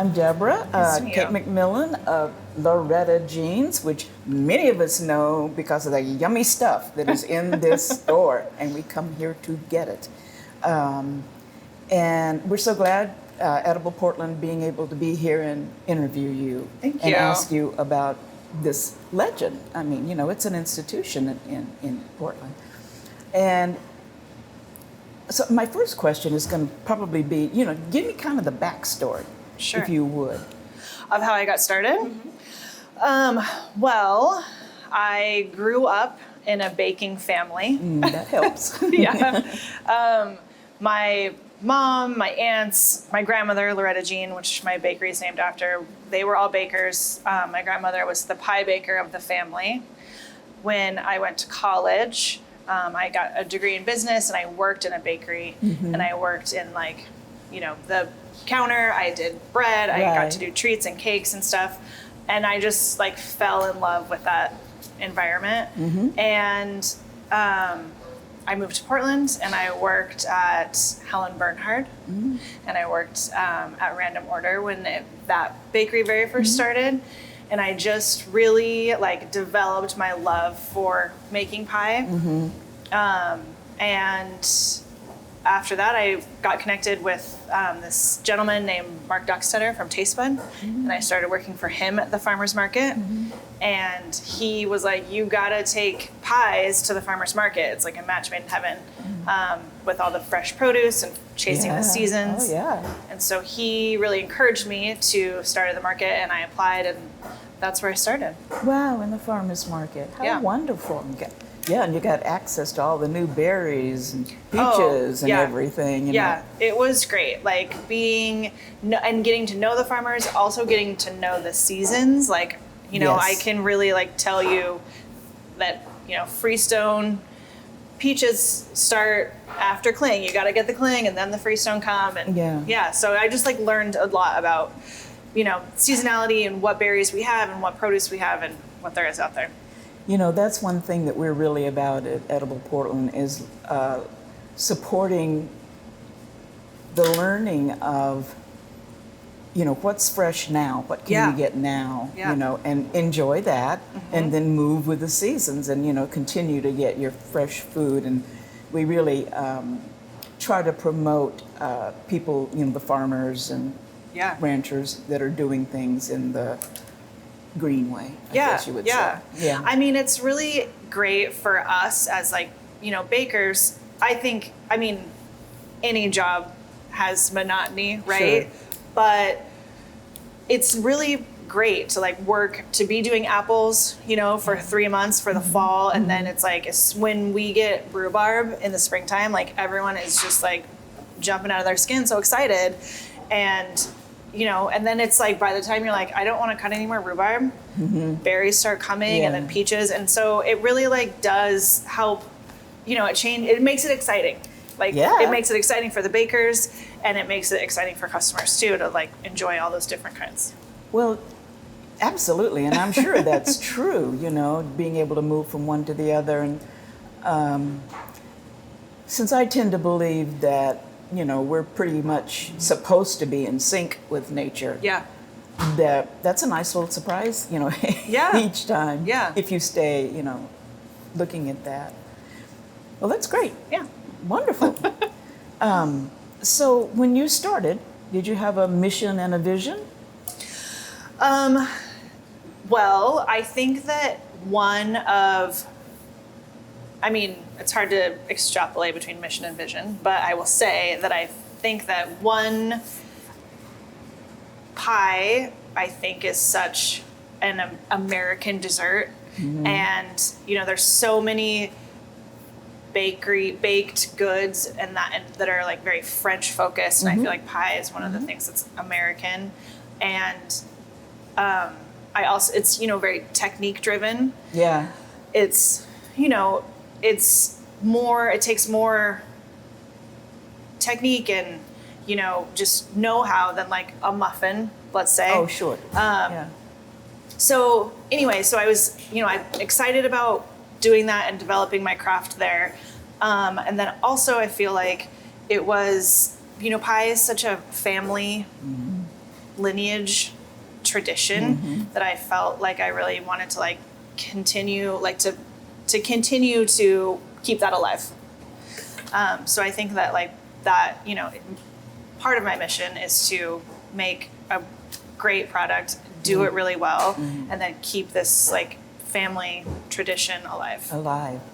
I'm Deborah, Nice to meet Kate you. McMillen of Lauretta Jeans, which many of us know because of the yummy stuff that is in this store, and we come here to get it. And we're so glad, Edible Portland, being able to be here and interview you. Thank and you. ask you about this legend. I mean, you know, it's an institution in Portland. And so my first question is going to probably be, you know, give me kind of the backstory, Sure. if you would. Of how I got started? Well, I grew up in a baking family. That helps. Yeah. My mom, my aunts, my grandmother, Lauretta Jean, which my bakery is named after, they were all bakers. My grandmother was the pie baker of the family. When I went to college, I got a degree in business and I worked in a bakery. And I worked in like, you know, the counter. I did bread. I got to do treats and cakes and stuff. And I just like fell in love with that environment. And I moved to Portland and I worked at Helen Bernhard and I worked at Random Order when that bakery very first started. And I just really like developed my love for making pie. And after that, I got connected with this gentleman named Mark Duckstetter from Taste Bud, and I started working for him at the farmer's market. And he was like, you gotta take pies to the farmer's market. It's like a match made in heaven with all the fresh produce and chasing the seasons. Oh, yeah. And so he really encouraged me to start at the market, and I applied, and that's where I started. Wow, in the farmer's market. How wonderful. Yeah, and you got access to all the new berries and peaches and everything. You know. It was great. Like and getting to know the farmers, also getting to know the seasons. Like, you know, I can really like tell you that, you know, Freestone peaches start after cling. You got to get the cling and then the Freestone come. And so I just like learned a lot about, you know, seasonality and what berries we have and what produce we have and what there is out there. You know, that's one thing that we're really about at Edible Portland is supporting the learning of, you know, what's fresh now, what can you get now, you know, and enjoy that and then move with the seasons and, you know, continue to get your fresh food. And we really try to promote people, you know, the farmers and ranchers that are doing things in the green way, I guess you would say. Yeah. I mean, it's really great for us as like, you know, bakers. I mean, any job has monotony, right? Sure. But it's really great to like work, to be doing apples, you know, for 3 months for the fall. And then it's like, when we get rhubarb in the springtime, like everyone is just like jumping out of their skin, so excited. And you know, and then it's like by the time you're like, I don't want to cut any more rhubarb, berries start coming and then peaches. And so it really like does help, you know, it makes it exciting. Like it makes it exciting for the bakers and it makes it exciting for customers too, to like enjoy all those different kinds. Well, absolutely. And I'm sure that's true, you know, being able to move from one to the other. And since I tend to believe that, you know, we're pretty much supposed to be in sync with nature. Yeah. That's a nice little surprise, you know, each time. Yeah. If you stay, you know, looking at that. Well, that's great. Yeah. Wonderful. So when you started, did you have a mission and a vision? Well, I think that it's hard to extrapolate between mission and vision, but I will say that I think that one pie, I think, is such an American dessert. And, you know, there's so many baked goods and that are like very French focused. And I feel like pie is one of the things that's American. And it's, you know, very technique driven. Yeah. It's, you know, it takes more technique and, you know, just know-how than like a muffin, let's say. Oh, sure. So anyway, I was, you know, I'm excited about doing that and developing my craft there. And then also I feel like it was, you know, pie is such a family lineage tradition that I felt like I really wanted to like continue, like to continue to keep that alive. So I think that like that, you know, part of my mission is to make a great product, do it really well, and then keep this like family tradition alive.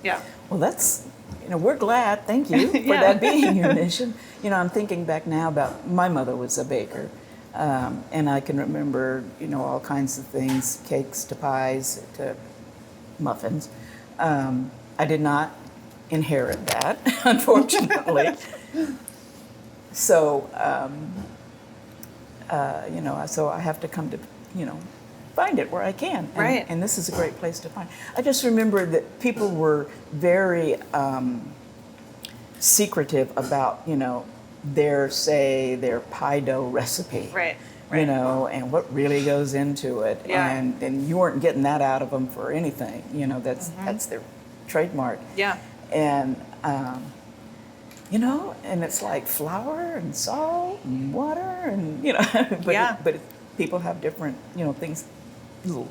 Yeah. Well, that's, you know, we're glad. Thank you for that being your mission. You know, I'm thinking back now about my mother was a baker. And I can remember, you know, all kinds of things, cakes to pies to muffins. I did not inherit that, unfortunately. So, you know, so I have to come to, you know, find it where I can. And this is a great place to find. I just remember that people were very secretive about, you know, their pie dough recipe. Right. You know, and what really goes into it. And you weren't getting that out of them for anything. You know, that's their trademark. Yeah. And, you know, and it's like flour and salt and water and, you know, but people have different, you know, things, little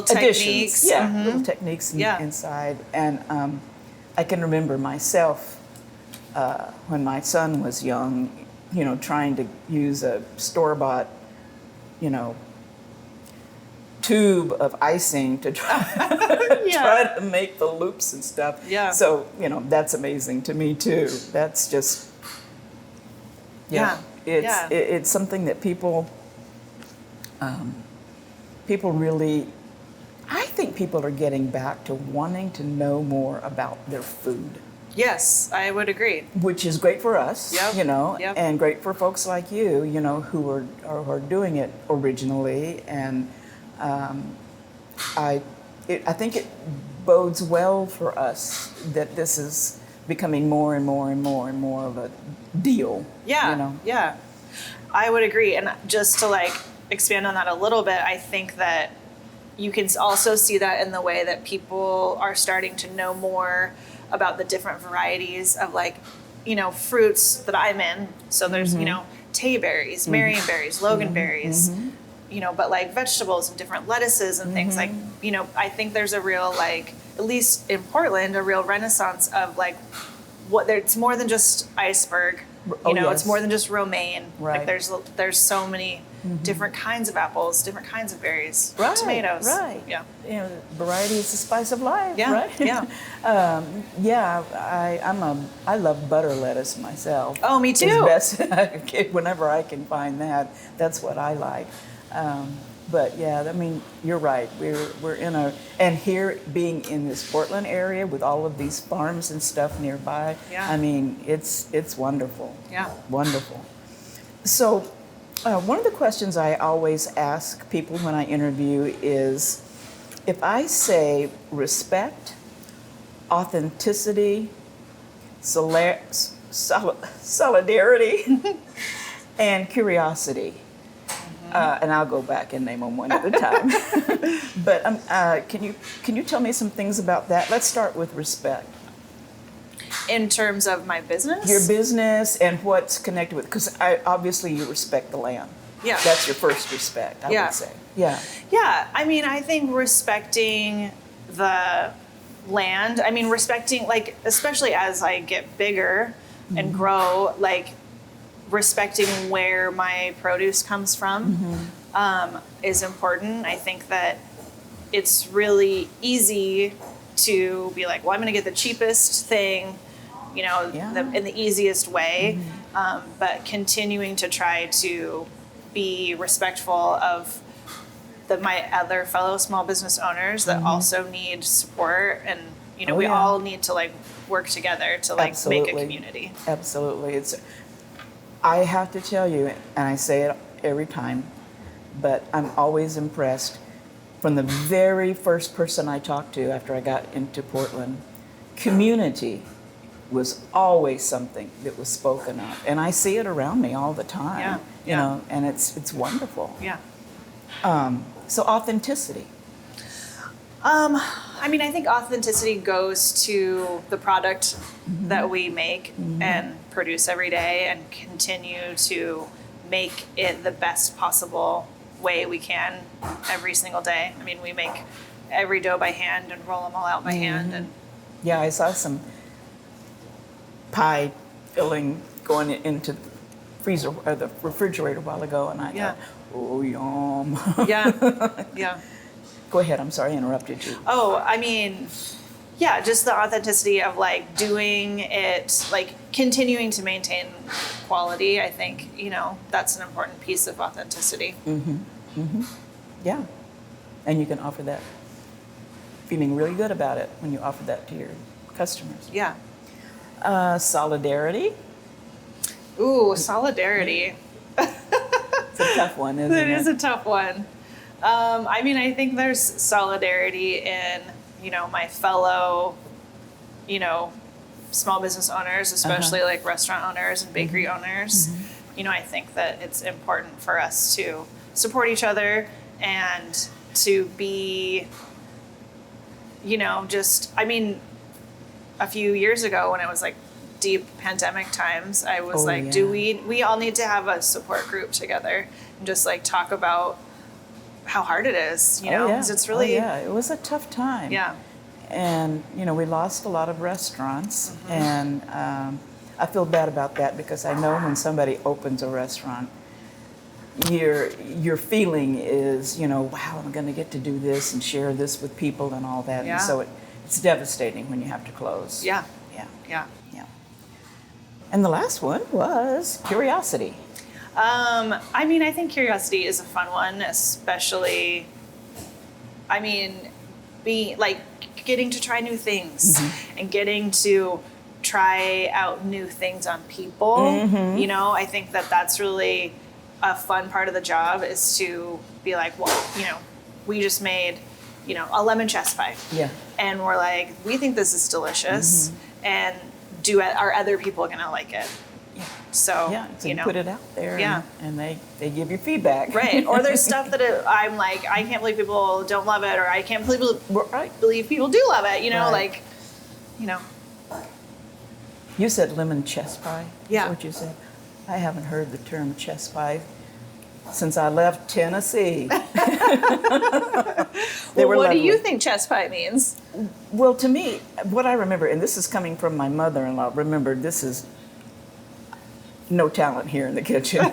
techniques. Little techniques inside. And I can remember myself when my son was young, you know, trying to use a store-bought, you know, tube of icing to try to make the loops and stuff. Yeah. So, you know, that's amazing to me too. That's just, it's something that people really, I think people are getting back to wanting to know more about their food. Yes, I would agree. Which is great for us, you know, and great for folks like you, you know, who are doing it originally. And I think it bodes well for us that this is becoming more and more and more and more of a deal. Yeah, you know? Yeah, I would agree. And just to like expand on that a little bit, I think that you can also see that in the way that people are starting to know more about the different varieties of like, you know, fruits that I'm in. So there's, you know, Tayberries, Marionberries, Loganberries, you know, but like vegetables and different lettuces and things like, you know, I think there's a real like, at least in Portland, a real renaissance of like it's more than just iceberg, you know, it's more than just romaine. Right. Like there's so many different kinds of apples, different kinds of berries, tomatoes. Right. Yeah. You know, variety is the spice of life. Yeah. Right. Yeah. I love butter lettuce myself. Oh, me too. Whenever I can find that, that's what I like. But yeah, I mean, you're right. We're in and here being in this Portland area with all of these farms and stuff nearby. Yeah. I mean, it's wonderful. Yeah. Wonderful. So, one of the questions I always ask people when I interview is, if I say respect, authenticity, solidarity, and curiosity. And I'll go back and name them one at a time. But can you tell me some things about that? Let's start with respect. In terms of my business? Your business and what's connected with, because obviously you respect the land. Yeah. That's your first respect, I would say. Yeah. Yeah, I mean, I think respecting the land, I mean, respecting, like, especially as I get bigger and grow, like, respecting where my produce comes from is important. I think that it's really easy to be like, well, I'm going to get the cheapest thing, you know, in the easiest way, but continuing to try to be respectful of my other fellow small business owners that also need support, and you know, we all need to like work together to like make a community. Absolutely. I have to tell you, and I say it every time, but I'm always impressed from the very first person I talked to after I got into Portland. Community was always something that was spoken of, and I see it around me all the time. You know, and it's wonderful. Yeah. So authenticity. I mean, I think authenticity goes to the product that we make and produce every day, and continue to make it the best possible way we can every single day. I mean, we make every dough by hand and roll them all out by hand. And Yeah, I saw some pie filling going into the freezer or the refrigerator a while ago, and I Yeah. thought, oh, yum. yeah, yeah. Go ahead. I'm sorry I interrupted you. Oh, I mean, yeah, just the authenticity of like doing it, like continuing to maintain quality. I think, that's an important piece of authenticity. Yeah, and you can offer that, feeling really good about it when you offer that to your customers. Yeah. Solidarity. Ooh, solidarity. It's a tough one, isn't it? It is a tough one. I mean, I think there's solidarity in, my fellow, small business owners, especially like restaurant owners and bakery owners. I think that it's important for us to support each other and to be, a few years ago when it was like deep pandemic times, I was do we all need to have a support group together and just like talk about how hard it is, because it's really, it was a tough time. yeah. And, we lost a lot of restaurants, and I feel bad about that because I know when somebody opens a restaurant, your feeling is, wow, I'm going to get to do this and share this with people and all that. Yeah. And so it's devastating when you have to close. Yeah. Yeah. Yeah. Yeah. And the last one was curiosity. I think curiosity is a fun one, especially, being like getting to try new things and getting to try out new things on people. I think that that's really a fun part of the job, is to be like, well, we just made, a lemon chess pie. Yeah. And we're like, we think this is delicious, and are other people gonna like it? Yeah. So, So you put it out there, Yeah. and they give you feedback. Right. Or there's stuff that I'm like, I can't believe people don't love it, or I can't believe people do love it, Right. like. You said lemon chess pie? Yeah. Is that what you said? I haven't heard the term chess pie since I left Tennessee. What do you think chess pie means? Well, to me, what I remember, and this is coming from my mother-in-law, remember, this is no talent here in the kitchen.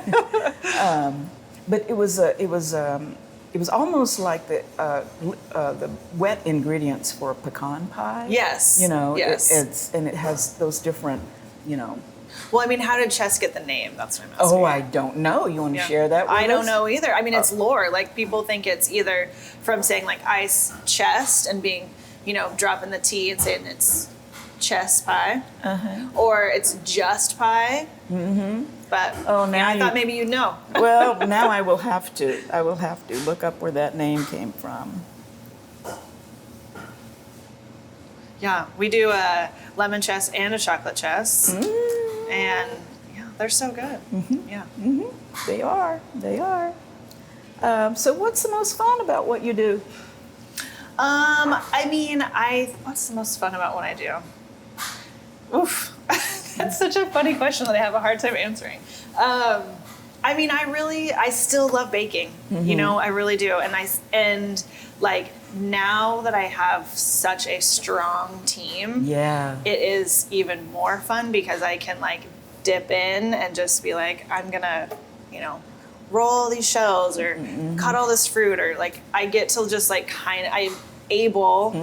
But it was almost like the wet ingredients for a pecan pie. Yes. Yes. And it has those different, Well, how did chess get the name? That's what I'm asking. Oh, I don't know. You want to share that with us? I don't know either. It's lore. Like, people think it's either from saying like ice chest and being, dropping the T and saying it's chess pie, or it's just pie. But now I thought maybe you'd know. Well, now I will have to look up where that name came from. Yeah, we do a lemon chess and a chocolate chess, and they're so good. Yeah. They are. So what's the most fun about what you do? What's the most fun about what I do? Oof, that's such a funny question that I have a hard time answering. I still love baking. I really do, and now that I have such a strong team, it is even more fun because I can dip in and just be like, I'm gonna, roll all these shells or cut all this fruit, or I get to just I'm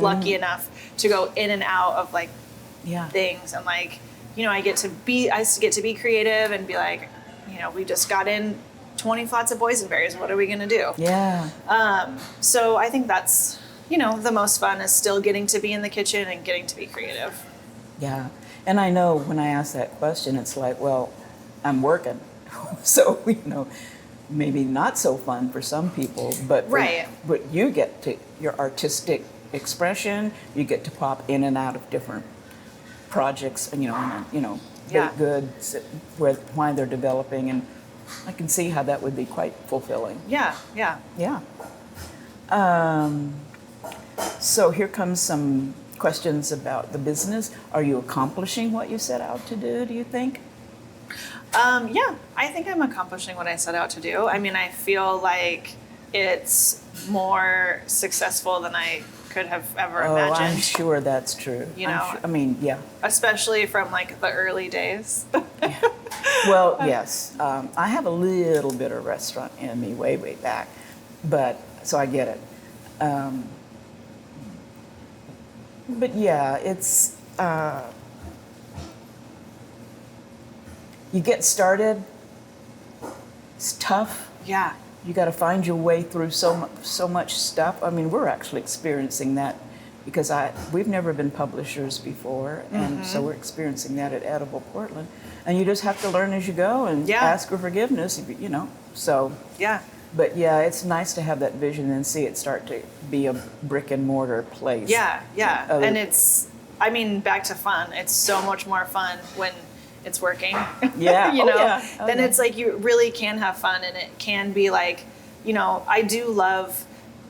lucky enough to go in and out of things, and I get to be creative and be like, we just got in 20 flats of boysenberries. What are we gonna do? Yeah. So I think that's, the most fun is still getting to be in the kitchen and getting to be creative. Yeah. And I know when I ask that question, it's like, well, I'm working. So, maybe not so fun for some people, but Right. But you get to your artistic expression, you get to pop in and out of different projects, and baked goods why they're developing, and I can see how that would be quite fulfilling. Yeah. Yeah. So here comes some questions about the business. Are you accomplishing what you set out to do you think? Yeah, I think I'm accomplishing what I set out to do. I mean, I feel like it's more successful than I could have ever imagined. I'm sure that's true. You know, I mean, yeah. Especially from like the early days. Well, yes. I have a little bit of restaurant in me way, way back, but so I get it. But yeah, it's you get started. It's tough. Yeah. You got to find your way through so much stuff. I mean, we're actually experiencing that because we've never been publishers before, and so we're experiencing that at Edible Portland. And you just have to learn as you go and ask for forgiveness, you know. So yeah. But yeah, it's nice to have that vision and see it start to be a brick and mortar place. Yeah, yeah. And it's, I mean, back to fun. It's so much more fun when it's working. Yeah. You know, then it's like you really can have fun, and it can be like, you know, I do love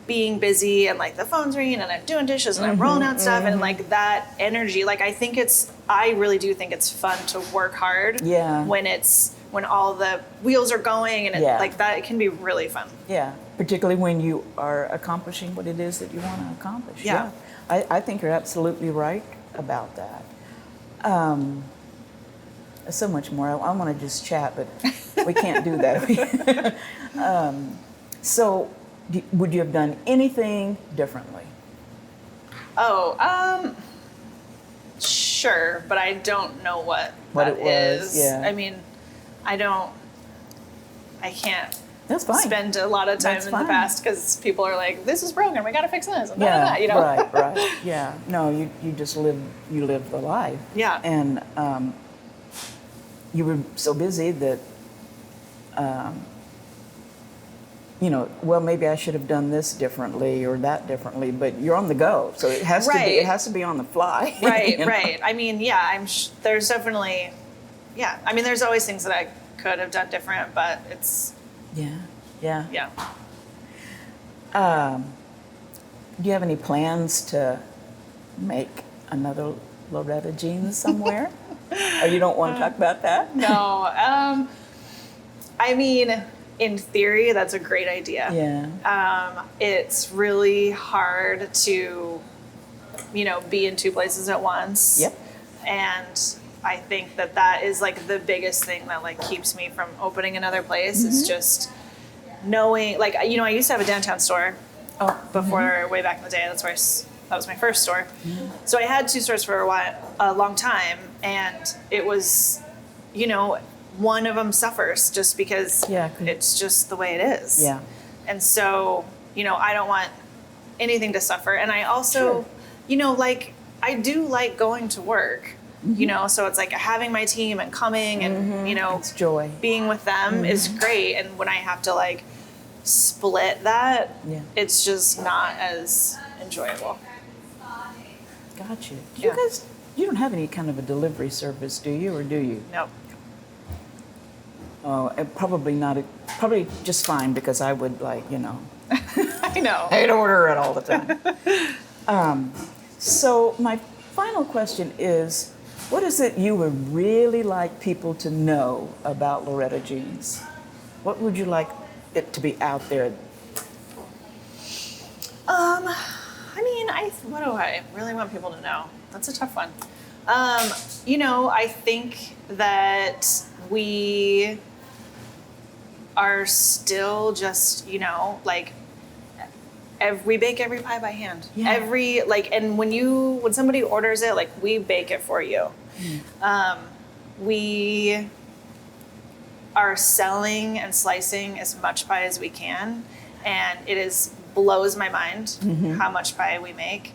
being busy and like the phone's ringing and I'm doing dishes and I'm rolling out stuff and like that energy. Like I really do think it's fun to work hard. Yeah. When all the wheels are going and like that, it can be really fun. Yeah, particularly when you are accomplishing what it is that you want to accomplish. Yeah. I think you're absolutely right about that. So much more. I want to just chat, but we can't do that. So, would you have done anything differently? Oh, sure, but I don't know what it was. Yeah. I mean, I can't That's fine. spend a lot of time That's in fine. the past because people are like, this is broken, we gotta fix this, and Yeah, you know? right. Yeah, no, you just live the life. Yeah. And you were so busy that, you know, well, maybe I should have done this differently or that differently, but you're on the go, so it has to be on the fly. Right, you know? right. I mean, yeah, there's definitely, yeah. I mean, there's always things that I could have done different, but it's, Yeah. yeah. Do you have any plans to make another Lauretta Jean somewhere? Or you don't want to talk about that? No. I mean, in theory, that's a great idea. Yeah. It's really hard to, you know, be in two places at once. Yep. And I think that is like the biggest thing that like keeps me from opening another place is just knowing, like, you know, I used to have a downtown store before way back in the day. That's where that was my first store. So I had two stores for a long time, and it was, you know, one of them suffers just because it's just the way it is. Yeah. And so, you know, I don't want anything to suffer. And I also, you know, like, I do like going to work, you know, so it's like having my team and coming and, you know, It's joy. being with them is great. And when I have to like split that, it's just not as enjoyable. Got you. Yeah. You don't have any kind of a delivery service, do you, or do you? Nope. Oh, probably just fine because I would like, you know. I know. I'd order it all the time. So my final question is, what is it you would really like people to know about Lauretta Jeans? What would you like it to be out there? I mean, what do I really want people to know? That's a tough one. You know, I think that we are still just, you know, like, we bake every pie by hand. Yeah. And when somebody orders it, like, we bake it for you. We are selling and slicing as much pie as we can, and it blows my mind how much pie we make.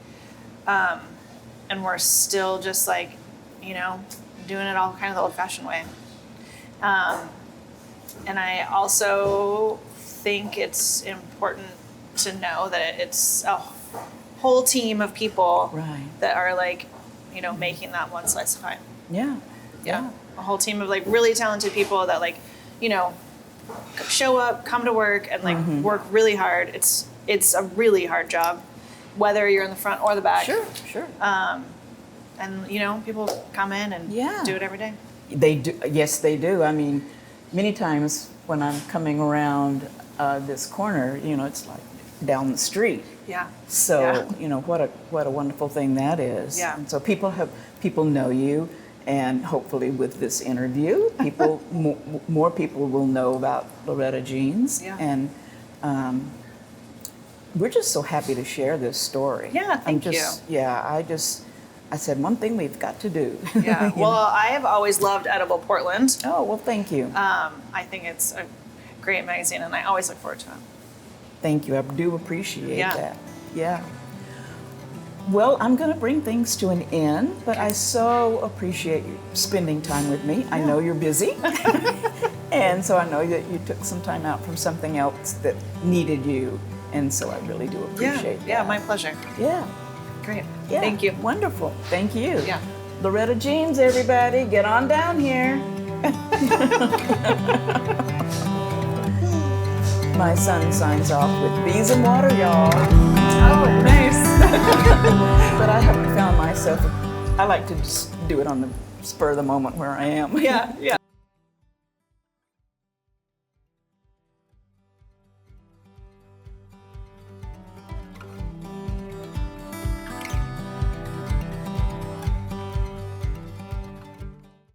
And we're still just like, you know, doing it all kind of the old-fashioned way. And I also think it's important to know that it's a whole team of people that are like, you know, making that one slice of pie. Yeah. A whole team of like really talented people that like, you know, show up, come to work, and like work really hard. It's a really hard job, whether you're in the front or the back. Sure. And you know, people come in and do it every day. They do. Yes, they do. I mean, many times when I'm coming around this corner, it's like down the street. Yeah. So Yeah. what a wonderful thing that is. Yeah. And so people know you, and hopefully with this interview, more people will know about Lauretta Jeans. Yeah. And we're just so happy to share this story. Yeah, thank you. Yeah, I said one thing we've got to do. Yeah. Well, I have always loved Edible Portland. Oh, well, thank you. I think it's a great magazine, and I always look forward to it. Thank you. I do appreciate Yeah. that. Yeah. Well, I'm going to bring things to an end, but I so appreciate you spending time with me. I know you're busy, and so I know that you took some time out from something else that needed you, and so I really do appreciate that. Yeah, my pleasure. Yeah. Great. Yeah. Thank you. Wonderful. Thank you. Yeah. Lauretta Jeans, everybody, get on down here. My son signs off with bees and water, y'all. Oh, nice. But I haven't found myself. I like to just do it on the spur of the moment where I am. Yeah, yeah.